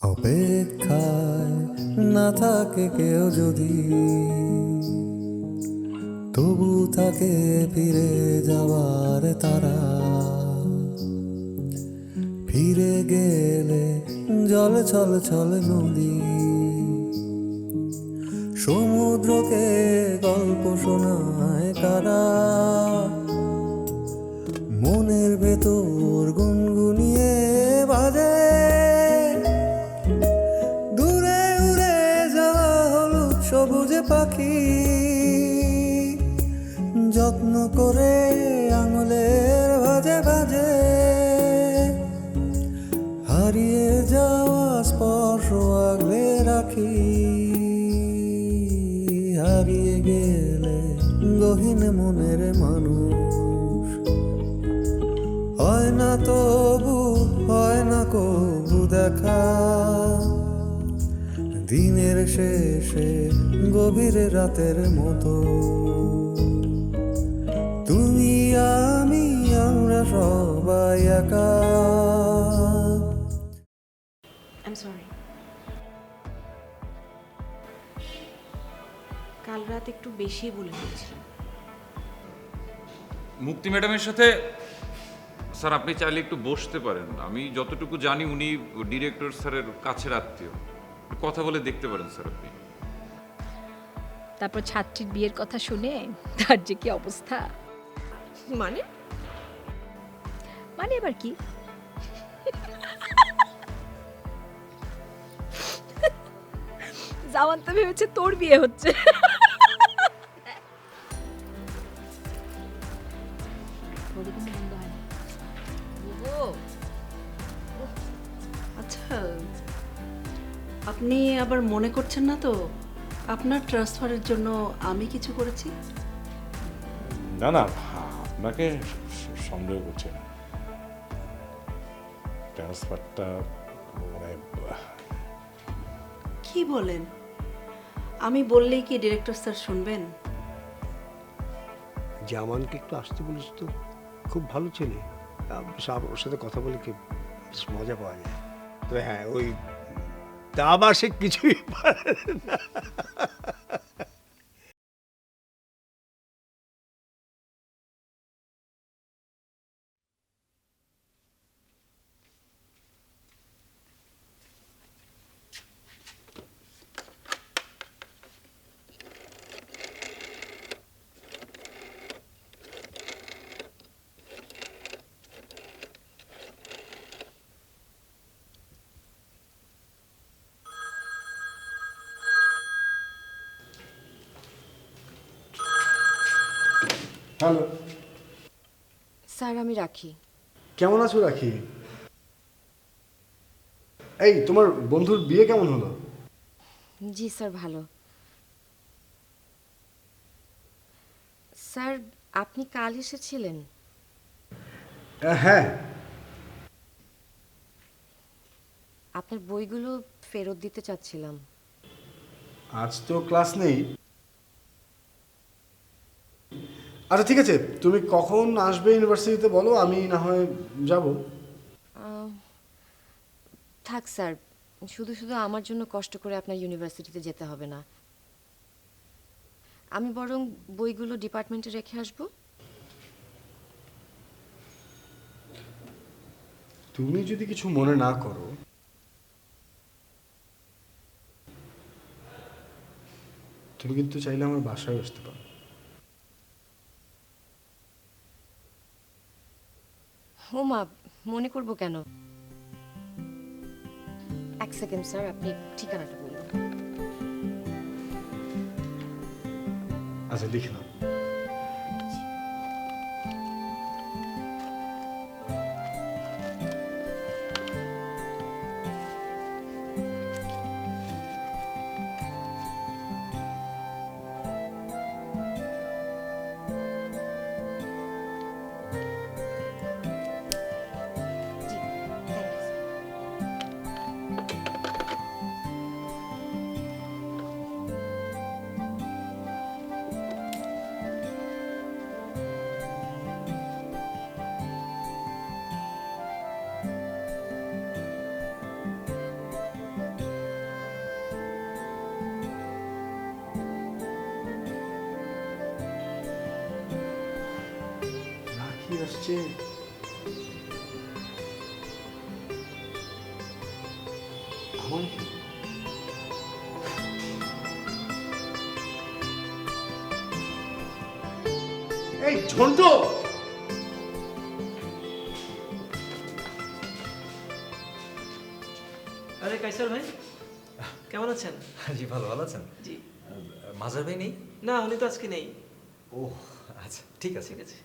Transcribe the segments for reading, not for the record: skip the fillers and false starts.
অপেক্ষায় না থাকে কেউ যদি, তবু তাকে ফিরে যাওয়ার তারা। ফিরে গেলে জল ছল ছল নদী, সমুদ্রকে গল্প শোনায় কারা। মনের ভেতর গুনগুনিয়ে বাজে, দূরে উড়ে যাওয়া হলুদ সবুজে পাখি। যত্ন করে আঙুলের ভাজে ভাজে, হারিয়ে যাওয়া স্পর্শ আগলে রাখি। হারিয়ে গেলে গহীন মনের মানুষ হয় না, তবু হয় না কবু দেখা। দিনের শেষে গভীর রাতের মতো, তুমি আমি আমরা সবাই একা। I'm sorry. কাল রাত একটু বেশি বলে ফেলেছিলাম। মুক্তি ম্যাডামের সাথে স্যার আপনি চাইলে একটু বসতে পারেন। আমি যতটুকু জানি উনি ডিরেক্টর স্যারের কাছের আত্মীয়, কথা বলে দেখতে পারেন স্যার আপনি। তারপর ছাত্রীর বিয়ের কথা শুনে তার যে কি অবস্থা। মানে মানে এবার কি, জামান তো ভেবেছে তোর বিয়ে হচ্ছে। আচ্ছা, আপনি আবার মনে করছেন না তো আপনার ট্রান্সফারের জন্য আমি কিছু করেছি? না না, আপনাকে সন্দেহ করছে না। ট্রান্সফারটা মানে কি বলেন? আমি বললেই কি ডিরেক্টর স্যার শুনবেন? জামানকে একটু আসতে বলিস তো, খুব ভালো ছেলে। ওর সাথে কথা বলে কি বেশ মজা পাওয়া যায়। তবে হ্যাঁ, ওই দাবা সে কিছুই পারে না। হ্যালো, স্যার আমি রাখি। কেমন আছো রাখি? এই তোমার বন্ধুর বিয়ে কেমন হলো? জি স্যার ভালো। স্যার আপনি কাল এসেছিলেন? হ্যাঁ। আপনার বইগুলো ফেরত দিতে চাচ্ছিলাম। আজ তো ক্লাস নেই। আচ্ছা ঠিক আছে, তুমি কখন আসবে ইউনিভার্সিটিতে বলো, আমি না হয় যাব। থাক স্যার, শুধু শুধু আমার জন্য কষ্ট করে আপনার ইউনিভার্সিটিতে যেতে হবে না। আমি বরং বইগুলো ডিপার্টমেন্টে রেখে আসবো। তুমি যদি কিছু মনে না করো, তুমি কিন্তু চাইলে আমার বাসায় আসতে পারো। ও মা, মনে করবো কেন? এক সেকেন্ড স্যার, আপনি ঠিকানাটা বলুন। আচ্ছা লিখে নাও। জি, থ্যাংক ইউ স্যার। এসছে। আমার কি? এই ঝন্টু, আরে কাইসার ভাই কেমন আছেন? জি ভালো ভালো আছেন? জি মাজার ভাই নেই? না উনি তো আজকে নেই। ও আচ্ছা ঠিক আছে। ঠিক আছে।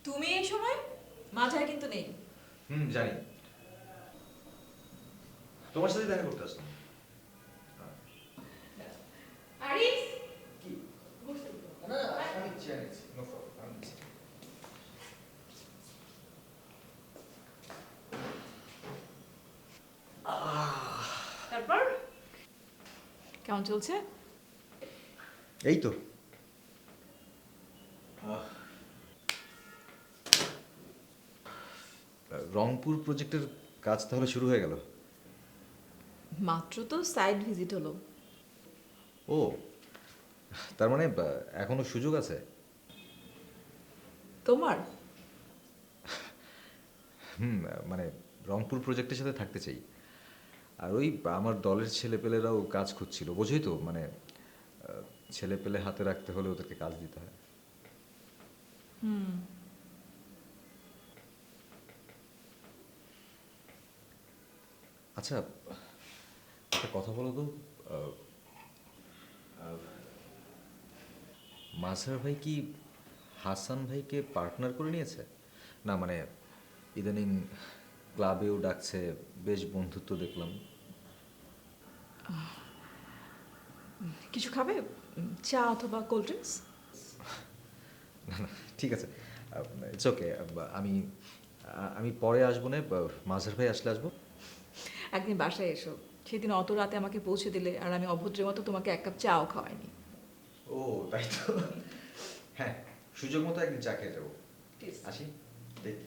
তুমি এই সময় মাঝায় কিন্তু নেই। জানি, তোমার সাথে দেখা করতে আসলাম। আরিস তারপর কেমন চলছে? এই তো রংপুর প্রজেক্টের কাজ তাহলে শুরু হয়ে গেল? মাত্র তো সাইড ভিজিট হলো। ও তার মানে এখনো সুযোগ আছে? তোমার মানে রংপুর প্রজেক্টের সাথে থাকতে চাই। আর ওই আমার দলের ছেলেপেলেরাও কাজ খুঁজছিল, বোঝোই তো, মানে ছেলেপেলে হাতে রাখতে হলে ওদেরকে কাজ দিতে হয়। আচ্ছা একটা কথা বলো তো, মাঝহার ভাই কি হাসান ভাইকে পার্টনার করে নিয়েছে? না মানে ইদানিং ক্লাবেও ডাকছে, বেশ বন্ধুত্ব দেখলাম। কিছু খাবে? চা অথবা কোল্ড ড্রিঙ্কস? না না ঠিক আছে, ইটস ওকে। আমি আমি পরে আসবো না, মাঝহার ভাই আসলে আসবো। একদিন বাসায় এসো, সেদিন অত রাতে আমাকে পৌঁছে দিলে আর আমি অভদ্রের মতো তোমাকে এক কাপ চাও খাওয়াইনি। ও তাই তো, হ্যাঁ সুযোগ মতো একদিন চা খেয়ে যাবো। আসি দেখি।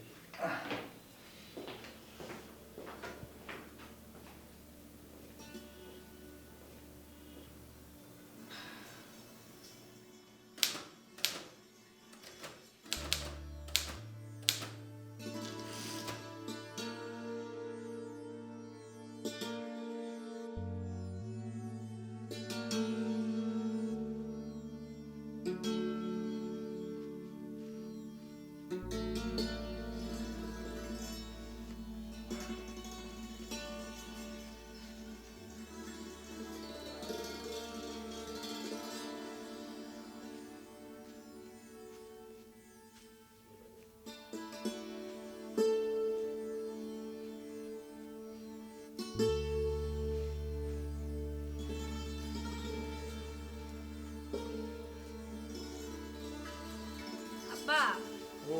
আব্বা ও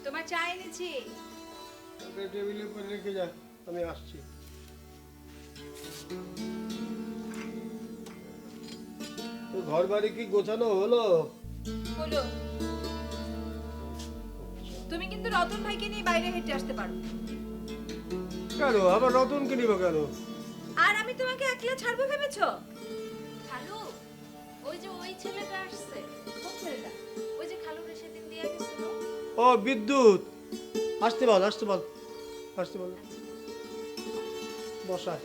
তোমার চা এনেছি। ওটা টেবিলের উপর রেখে যা, আমি আসছি। তো ঘর বাড়ি কি গোছানো হলো? বলো, তুমি কিন্তু রতন ভাইকে নিয়ে বাইরে হেঁটে আসতে পারো। কেন আবার রতনকে নিব কেন? আর আমি তোমাকে একলা ছাড়বো ভেবেছো? খালু, ওই যে ওই ছেলেটা আসছে। কোন ছেলেটা? ওই যে খালুকে সেদিন দিয়ে গেছিল। ও বিদ্যুৎ, আসতে বল আসতে বল আসতে বল, বসায়।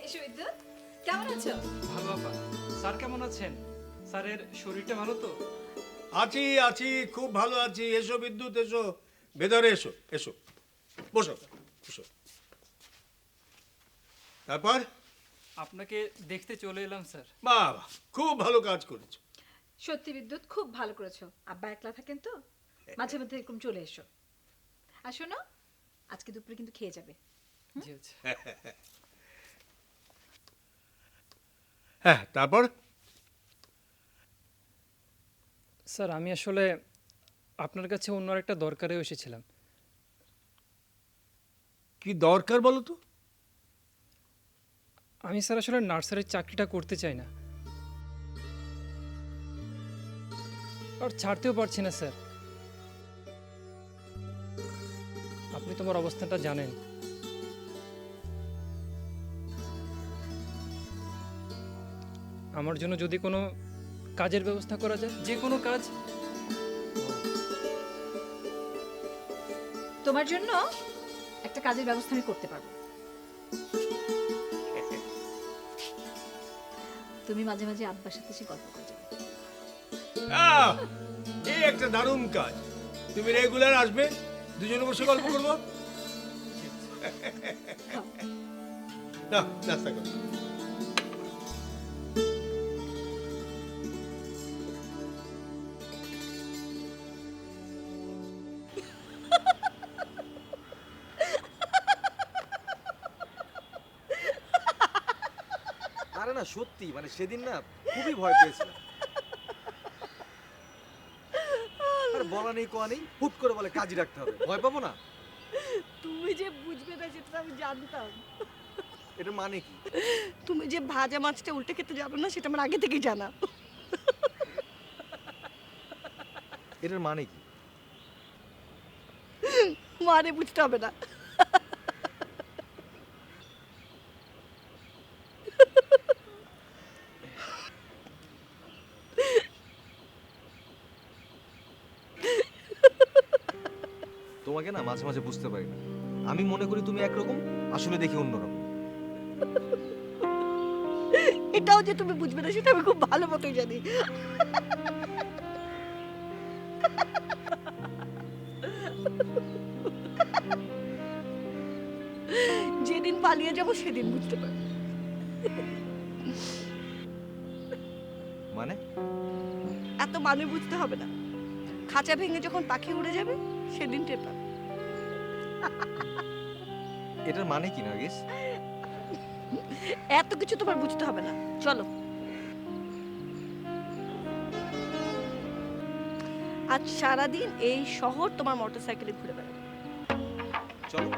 এসো বিদ্যুৎ, কেমন আছো? ভালো আপা। স্যার কেমন আছেন? স্যারের শরীরটা ভালো তো? আছি আছি, খুব ভালো আছি। এসো বিদ্যুৎ, এসো ভেতরে, এসো এসো, বসো বসো। তারপর? আপনাকে দেখতে চলে এলাম স্যার। বাহ, খুব ভালো কাজ করেছো। সত্যি বিদ্যুৎ, খুব ভালো করেছো। আব্বা একলা থাকেন তো, মাঝে মধ্যে এরকম চলে এসো। আর শোনো, আজকে দুপুরে কিন্তু খেয়ে যাবে। জি আচ্ছা। হ্যাঁ, তারপর? স্যার আমি আসলে আপনার কাছে অন্য একটা দরকারেও এসেছিলাম। কি দরকার বলো তো? আমি স্যার আসলে নার্সারির চাকরিটা করতে চাই না, আর ছাড়তেও পারছি না স্যার। আপনি তোমার অবস্থাটা জানেন। আমার জন্য যদি কোনো কাজের ব্যবস্থা করা যায়, যে কোনো কাজ। তোমার জন্য একটা কাজের ব্যবস্থা আমি করতে পারবো। তুমি মাঝে মাঝে আব্বার সাথে এসে গল্প করে যাবে। এই একটা দারুণ কাজ। তুমি রেগুলার আসবে, দুজনে বসে গল্প করবো। না, নাস্তা করো। আরে না সত্যি, মানে সেদিন না খুবই ভয় পেয়েছিলাম। আর বলা নেই কোয়া নেই, হুট করে বলে কাজই রাখতে হবে, ভয় পাবো না? তুমি যে বুঝবে না সেটা আমি জানতাম। এটা মানে কি? তুমি যে ভাজা মাছটা উল্টে খেতে জানো না সেটা আমার আগে থেকেই জানা। এটার মানে কি? মানে বুঝতে হবে না। তোমাকে না মাঝে মাঝে বুঝতে পারি না। আমি মনে করি তুমি একরকম, আসলে দেখি অন্যরকম। এটাও যে তুমি বুঝবে না সেটা আমি খুব ভালো মতোই জানি। যেদিন পালিয়ে যাব সেদিন বুঝতে পারবে। মানে? এত মানে বুঝতে হবে না। খাঁচা ভেঙে যখন পাখি উড়ে যাবে সেদিন টের পাবে। এটার মানে কি নার্গিস? এত কিছু তোমার বুঝতে হবে না, চলো। আজ সারাদিন এই শহর তোমার মোটরসাইকেলে ঘুরে বেড়াবে। চলো।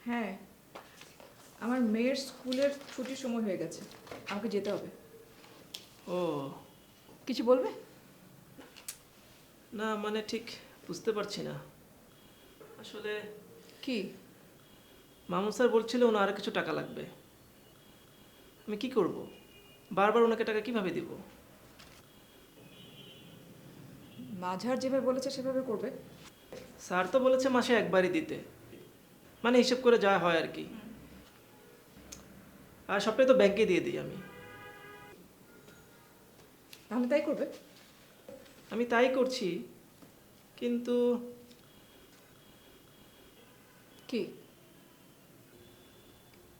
হ্যাঁ, আমার মেয়ের স্কুলের ছুটির সময় হয়ে গেছে, আমাকে যেতে হবে। ও কিছু বলবে? না, মানে ঠিক বুঝতে পারছি না আসলে। কি? মামুন স্যার বলছিল ওনার আরো কিছু টাকা লাগবে। আমি কি করব? বারবার ওনাকে টাকা কিভাবে দিব? মাঝার যেভাবে বলেছে সেভাবে করবে। স্যার তো বলেছে মাসে একবারই দিতে, মানে হিসেব করে যা হয় আর কি। আর সবটাই তো ব্যাংকে দিয়ে দিই আমি। তাহলে তাই করবে? আমি তাই করছি, কিন্তু কি?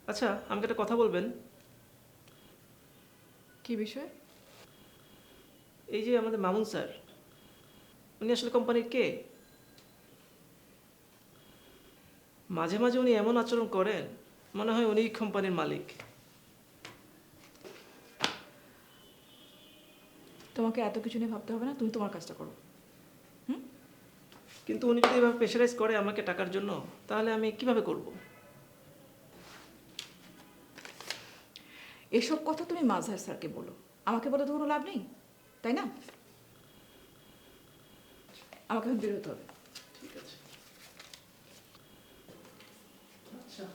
আচ্ছা, আমাকে একটা কথা বলবেন। কি বিষয়? এই যে আমাদের মামুন স্যার, উনি আসলে কোম্পানির কে? মাঝে মাঝে উনি এমন আচরণ করেন মনে হয় উনি কোম্পানির মালিক। তোমাকে এত কিছু নিয়ে ভাবতে হবে না, তুমি তোমার কাজটা করো। কিন্তু উনি যদি এভাবে প্রেশারাইজ করে আমাকে টাকার জন্য, তাহলে আমি কিভাবে করব? এসব কথা তুমি মাজহার স্যারকে বলো, আমাকে বলে তো কোনো লাভ নেই, তাই না? আমাকে এখন বের হতে হবে। ঠিক আছে। আচ্ছা।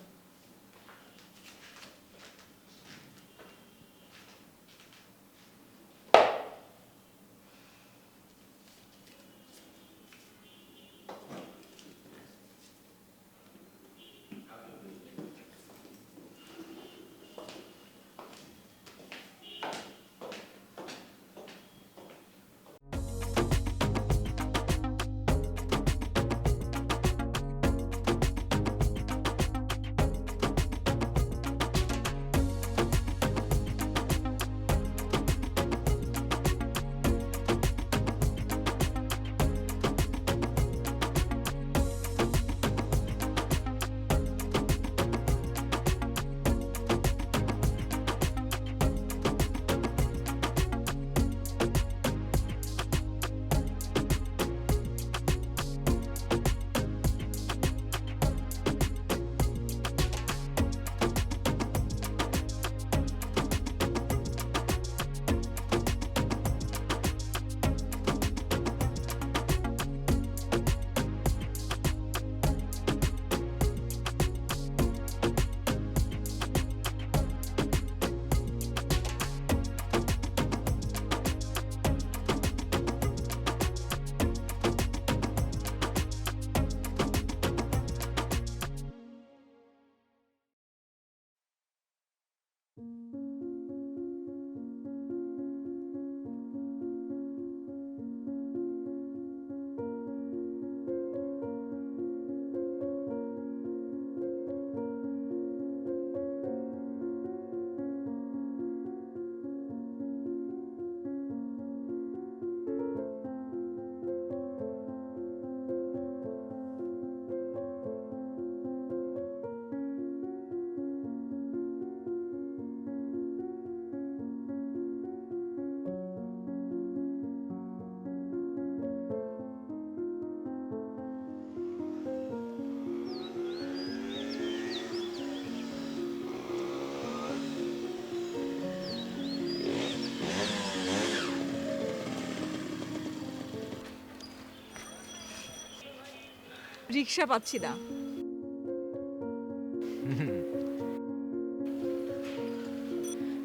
রিক্সা পাচ্ছি না।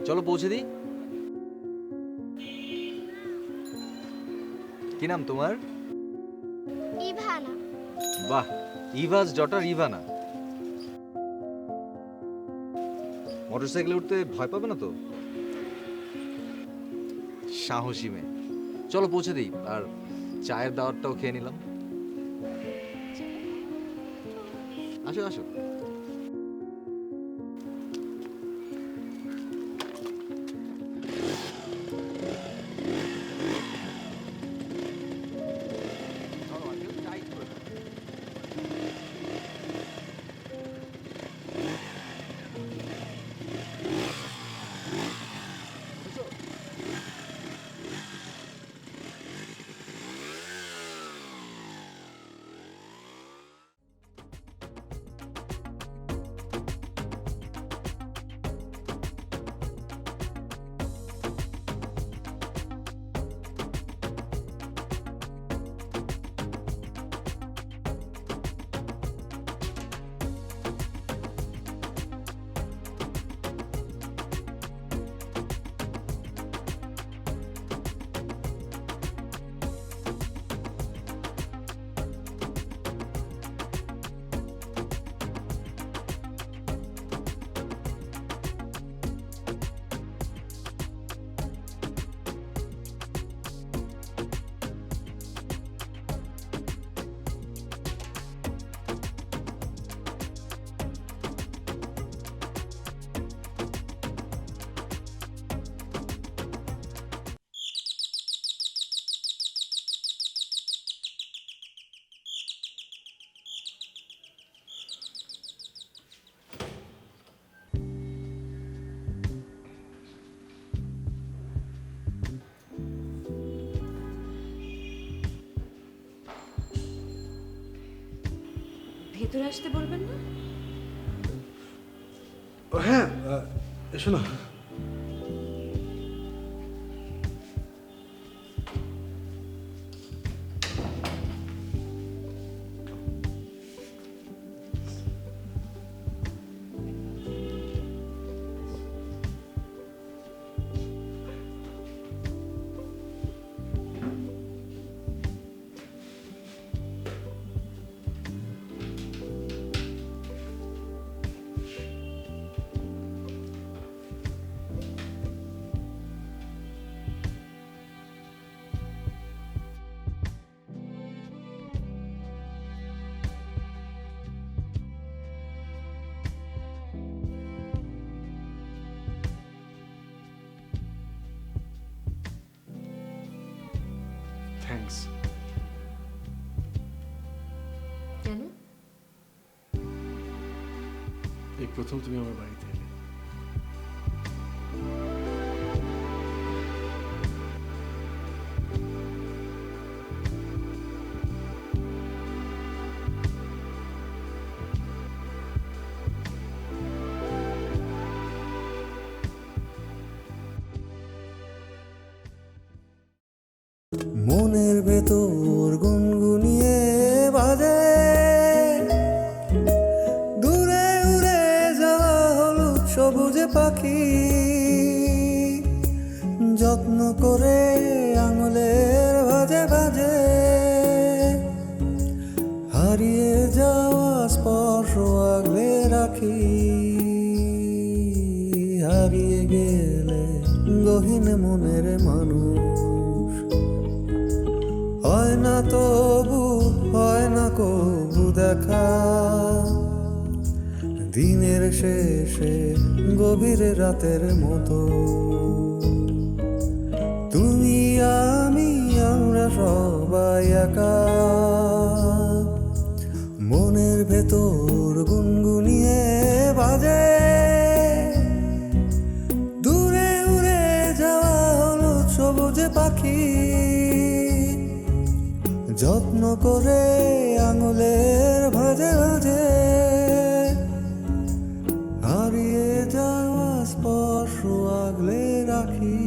চলো পৌঁছে দিই। কি নাম তোমার? ইভানা। বাহ, ইভাস ডটার ইভানা। মোটরসাইকেলে উঠতে ভয় পাবে না তো? সাহসী মেয়ে। চলো পৌঁছে দিই, আর চায়ের দাওয়াতটাও খেয়ে নিলাম। আসো আসো। ভেতরে আসতে বলবেন না? হ্যাঁ এসো না। থ্যাঙ্কস। কেন? এই প্রথম তুমি আমার বাড়িতে এলে। মনের ভেতর গুনগুনিয়ে বাজে দূরে উড়ে যাওয়া হলুদ সবুজে পাখি, যত্ন করে আঙুলের ভাজে ভাজে হারিয়ে যাওয়া স্পর্শ আগলে রাখি। হারিয়ে গেলে গহীন মনের মানুষ হয় না তবু হয় না কবু দেখা, দিনের শেষে গভীর রাতের মতো তুমি আমি আমরা সবাই একা। মনের ভেতর গুনগুনিয়ে বাজে দূরে উড়ে যাওয়া হলুদ সবুজে পাখি, যত্ন করে আঙুলের ভাজে ভাজে হারিয়ে যাওয়া স্পর্শ আগলে রাখি।